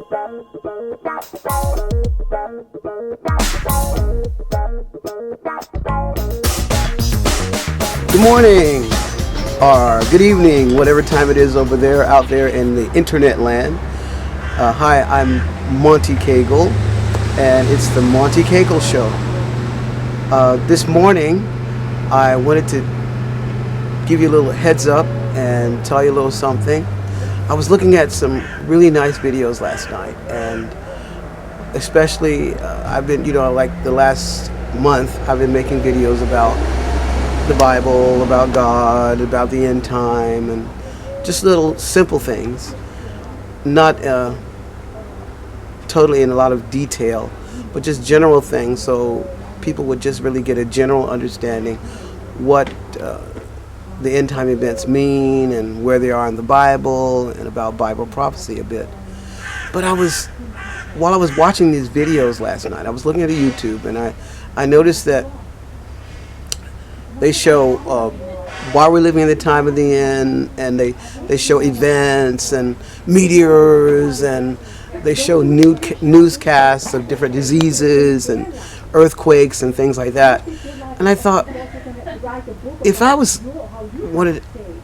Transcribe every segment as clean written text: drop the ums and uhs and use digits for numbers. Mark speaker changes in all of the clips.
Speaker 1: Good morning, or good evening, whatever time it is over there, out there in the internet land. Hi, I'm Monte Cagle, and it's the Monte Cagle Show. This morning, I wanted to give you a little heads up and tell you a little something. I was looking at some really nice videos last night, and especially I've been, like the last month, I've been making videos about the Bible, about God, about the end time, and just little simple things, not totally in a lot of detail, but just general things, so people would just really get a general understanding what the end time events mean and where they are in the Bible, and about Bible prophecy a bit. But while I was watching these videos last night, I was looking at a YouTube, and I noticed that they show why we're living in the time of the end, and they show events and meteors, and they show newscasts of different diseases and earthquakes and things like that. And I thought, if I wanted,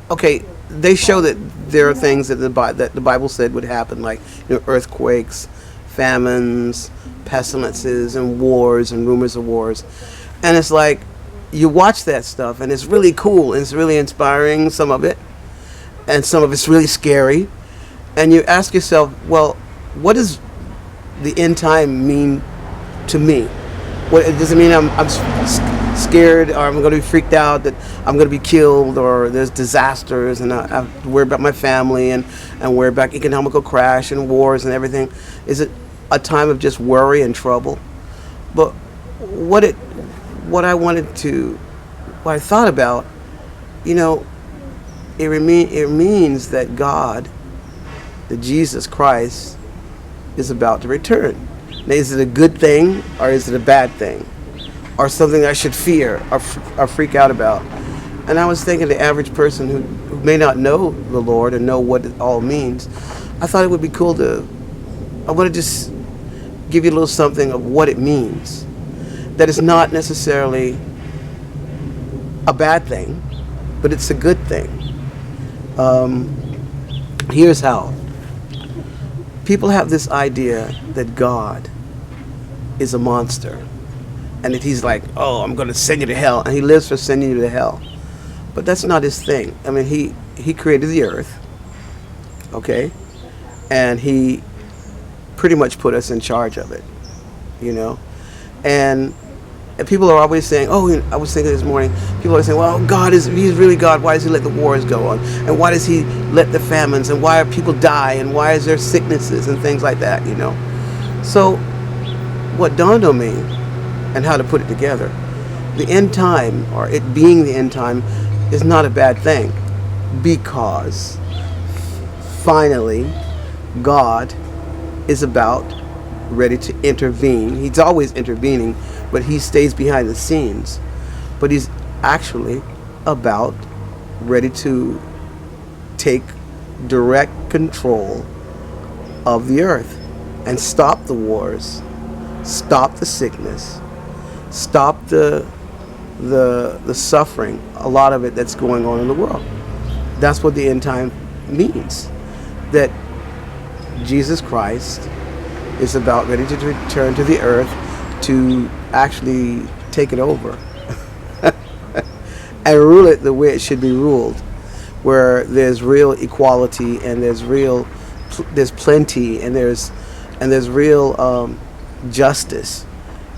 Speaker 1: okay, they show that there are things that the Bible said would happen, like earthquakes, famines, pestilences, and wars, and rumors of wars. And it's like, you watch that stuff, and it's really cool, and it's really inspiring, some of it, and some of it's really scary. And you ask yourself, well, what does the end time mean to me? What does it mean? I'm scared, or I'm going to be freaked out that I'm going to be killed, or there's disasters, and I have to worry about my family, and worry about economical crash and wars and everything? Is it a time of just worry and trouble? But what I thought about, it means that God, that Jesus Christ, is about to return. Now, is it a good thing, or is it a bad thing, or something I should fear or freak out about? And I was thinking, the average person who may not know the Lord and know what it all means, I thought it would be cool I want to just give you a little something of what it means. That it's not necessarily a bad thing, but it's a good thing. Here's how. People have this idea that God is a monster, and that he's like, oh, I'm going to send you to hell, and he lives for sending you to hell. But that's not his thing. I mean, he created the earth, okay, and he pretty much put us in charge of it, and people are always saying, I was thinking this morning, people are saying, well, he's really God. Why does he let the wars go on? And why does he let the famines? And why are people die? And why is there sicknesses and things like that, So what dawned on me, and how to put it together, the end time, or it being the end time, is not a bad thing, because finally God is about ready to intervene. He's always intervening, but he stays behind the scenes. But he's actually about ready to take direct control of the earth and stop the wars, stop the sickness, stop the suffering, a lot of it that's going on in the world. That's what the end time means. That Jesus Christ is about ready to return to the earth to actually take it over and rule it the way it should be ruled, where there's real equality, and there's plenty, and there's real justice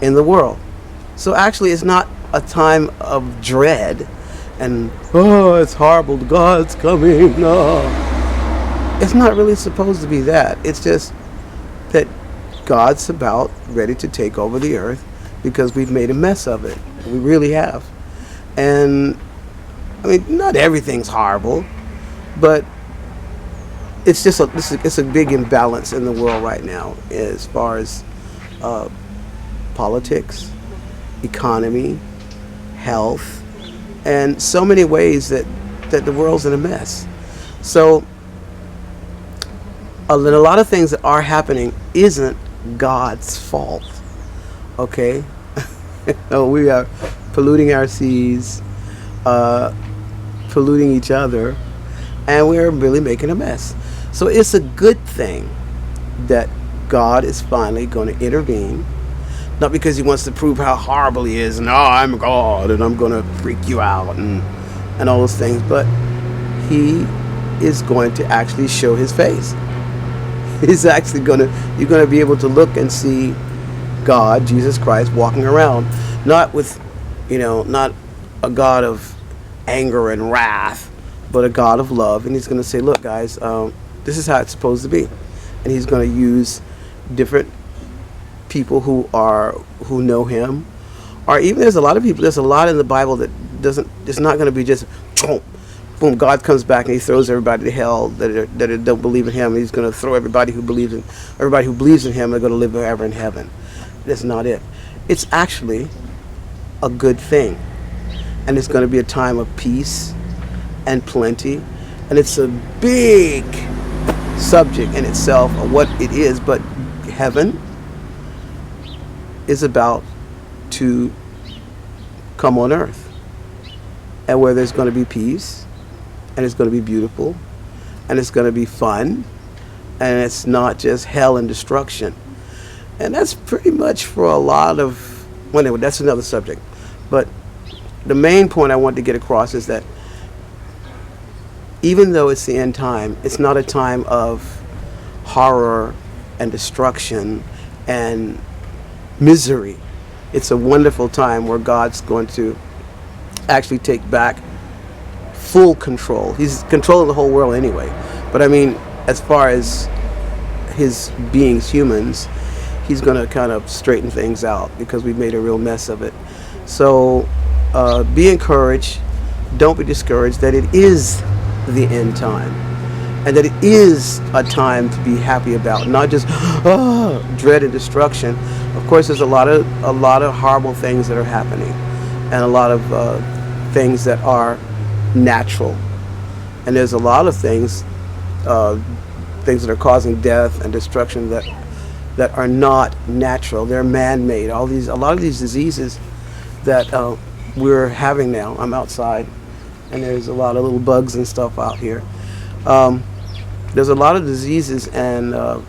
Speaker 1: in the world. So actually, it's not a time of dread and it's horrible, God's coming. No, it's not really supposed to be that. It's just that God's about ready to take over the earth, because we've made a mess of it. We really have. And I mean, not everything's horrible, but it's just it's a big imbalance in the world right now, as far as politics, economy, health, and so many ways that the world's in a mess. So a lot of things that are happening isn't God's fault. Okay, no, we are polluting our seas, polluting each other, and we're really making a mess. So it's a good thing that God is finally going to intervene, not because he wants to prove how horrible he is and I'm God and I'm going to freak you out and all those things, but he is going to actually show his face. He's actually you're going to be able to look and see God, Jesus Christ, walking around, not with, not a God of anger and wrath, but a God of love. And he's going to say, look, guys, this is how it's supposed to be. And he's going to use different people who know him, or even there's a lot in the Bible that it's not going to be just boom, God comes back and he throws everybody to hell that don't believe in him. He's going to throw everybody who believes in him. They're going to live forever in heaven. That's not it. It's actually a good thing, and it's going to be a time of peace and plenty, and it's a big subject in itself of what it is, but heaven is about to come on earth, and where there's going to be peace, and it's going to be beautiful, and it's going to be fun, and it's not just hell and destruction. And that's pretty much for a lot of, well, anyway, that's another subject. But the main point I want to get across is that even though it's the end time, it's not a time of horror and destruction and misery. It's a wonderful time where God's going to actually take back full control. He's controlling the whole world anyway. But I mean, as far as his beings, humans, he's going to kind of straighten things out because we've made a real mess of it. So be encouraged. Don't be discouraged that it is the end time, and that it is a time to be happy about, not just dread and destruction. Of course, there's a lot of horrible things that are happening, and a lot of things that are natural, and there's a lot of things that are causing death and destruction that are not natural. They're man-made. A lot of these diseases that we're having now. I'm outside, and there's a lot of little bugs and stuff out here. There's a lot of diseases and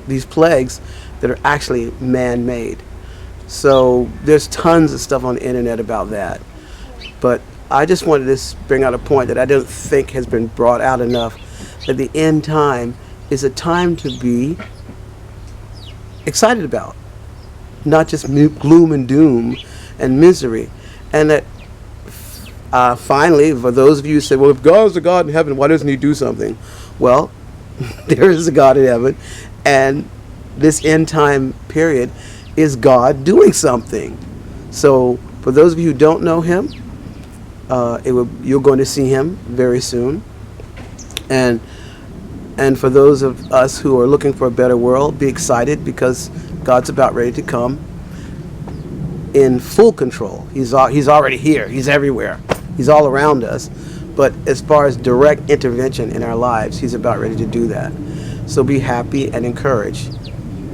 Speaker 1: these plagues that are actually man-made. So there's tons of stuff on the internet about that. But I just wanted to bring out a point that I don't think has been brought out enough, that the end time is a time to be excited about, not just gloom and doom and misery. And that finally, for those of you who say, well, if God is a God in heaven, why doesn't he do something? Well, there is a God in heaven, and this end time period is God doing something. So for those of you who don't know him, you're going to see him very soon. And for those of us who are looking for a better world, be excited, because God's about ready to come in full control. He's already here. He's everywhere. He's all around us. But as far as direct intervention in our lives, he's about ready to do that. So be happy and encouraged.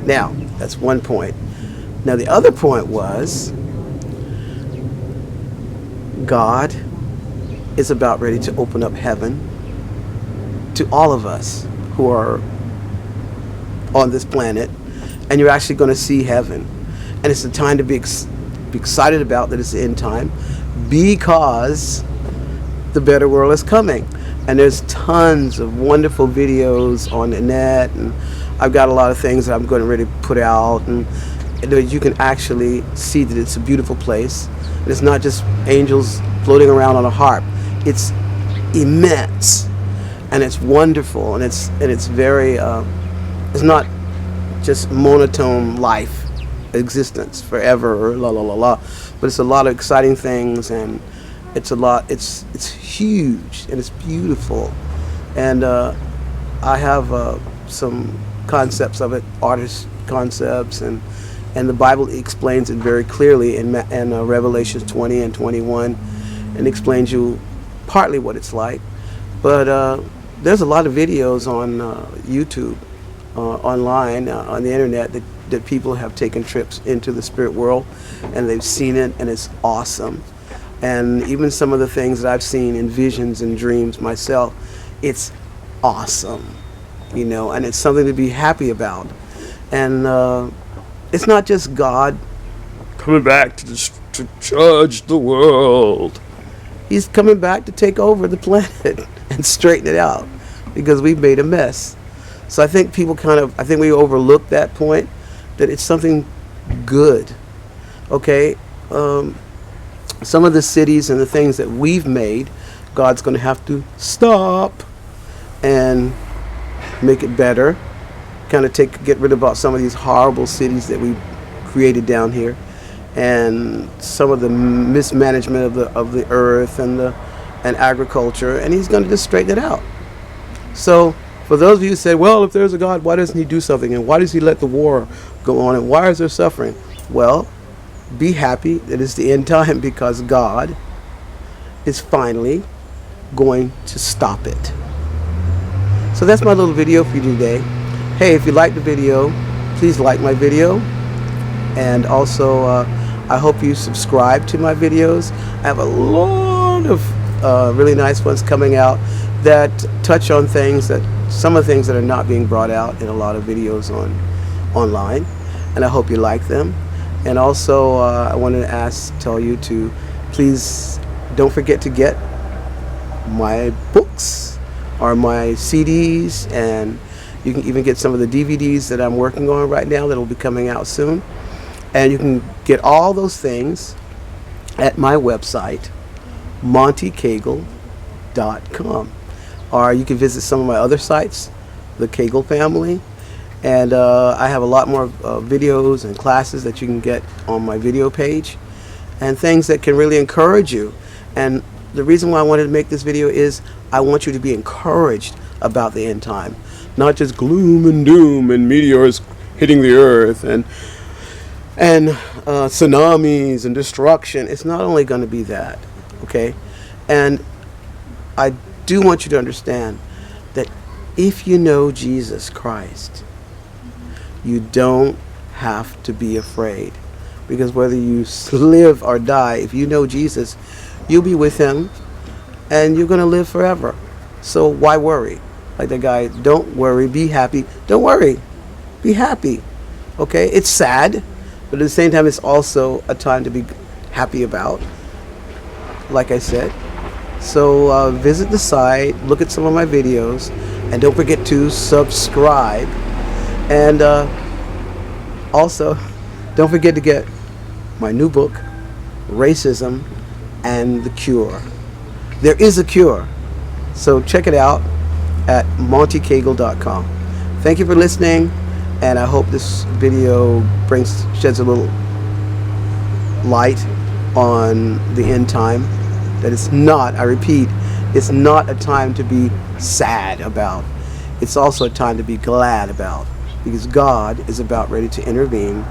Speaker 1: Now, that's one point. Now, the other point was God is about ready to open up heaven to all of us who are on this planet, and you're actually going to see heaven. And it's a time to be excited about, that it's the end time, because the better world is coming. And there's tons of wonderful videos on the net, and I've got a lot of things that I'm going to really put out, and you can actually see that it's a beautiful place. And it's not just angels floating around on a harp. It's immense, and it's wonderful, and it's very it's not just monotone life existence forever or la la la la, but it's a lot of exciting things, and it's huge, and it's beautiful. And I have some concepts of it, artist concepts, and the Bible explains it very clearly in Revelation 20 and 21, and explains you partly what it's like. But there's a lot of videos on YouTube, online, on the internet that people have taken trips into the spirit world, and they've seen it, and it's awesome. And even some of the things that I've seen in visions and dreams myself, it's awesome, and it's something to be happy about. And it's not just God coming back to judge the world. He's coming back to take over the planet and straighten it out, because we've made a mess. So I think people I think we overlook that point, that it's something good. Okay? Some of the cities and the things that we've made, God's going to have to stop and make it better. Get rid of some of these horrible cities that we created down here, and some of the mismanagement of the earth and agriculture, and He's going to just straighten it out. So for those of you who say, well, if there's a God, why doesn't He do something, and why does He let the war go on, and why is there suffering? Well, be happy that it's the end time, because God is finally going to stop it. So that's my little video for you today. Hey, if you like the video, please like my video, and also I hope you subscribe to my videos. I have a lot of really nice ones coming out that touch on some of the things that are not being brought out in a lot of videos online, and I hope you like them. And also I wanted to tell you to please don't forget to get my books or my CDs, and you can even get some of the DVDs that I'm working on right now that will be coming out soon. And you can get all those things at my website, montecagle.com. Or you can visit some of my other sites, the Cagle family. And I have a lot more videos and classes that you can get on my video page, and things that can really encourage you. And the reason why I wanted to make this video is I want you to be encouraged about the end time. Not just gloom and doom and meteors hitting the earth and tsunamis and destruction. It's not only going to be that, okay? And I do want you to understand that if you know Jesus Christ, you don't have to be afraid, because whether you live or die, if you know Jesus, you'll be with Him and you're going to live forever. So why worry? Like the guy, don't worry, be happy. Don't worry, be happy. Okay, it's sad, but at the same time, it's also a time to be happy about, like I said. So visit the site, look at some of my videos, and don't forget to subscribe. And also, don't forget to get my new book, Racism and the Cure. There is a cure. So check it out at montecagle.com. Thank you for listening, and I hope this video sheds a little light on the end time. That it's not, I repeat, it's not a time to be sad about. It's also a time to be glad about, because God is about ready to intervene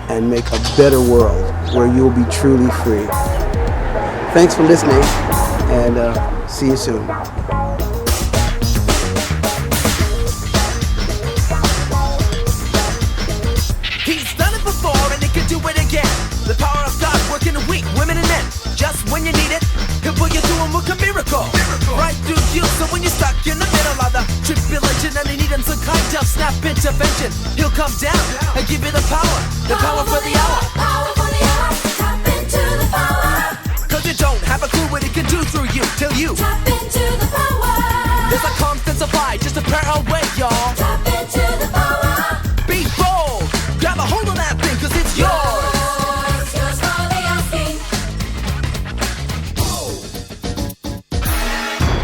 Speaker 1: and make a better world where you'll be truly free. Thanks for listening, and see you soon.
Speaker 2: He's done it before and he can do it again. The power of God working in weak women and men. Just when you need it, He'll pull you through and work a miracle. Right through you, so when you're stuck in the middle of the tribulation and you need Him some kind of snap intervention, He'll come down and give you the power for the hour.
Speaker 3: Tap into the power.
Speaker 2: Cause you don't have a clue what He can do through you till you
Speaker 3: Tap into the power.
Speaker 2: There's a constant supply, just a prayer away, y'all.
Speaker 3: Tap into the power.
Speaker 2: Be bold, grab a hold of that thing, cause it's yours.
Speaker 3: Yours for the asking.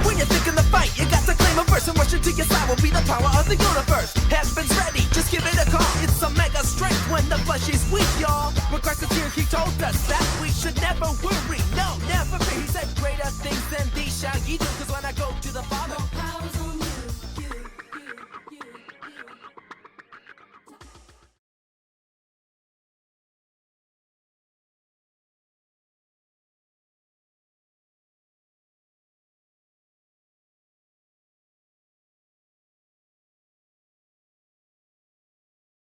Speaker 2: When you're thinking the fight, you got to claim a verse, and rush into your side will be the power of the universe. Heaven's ready.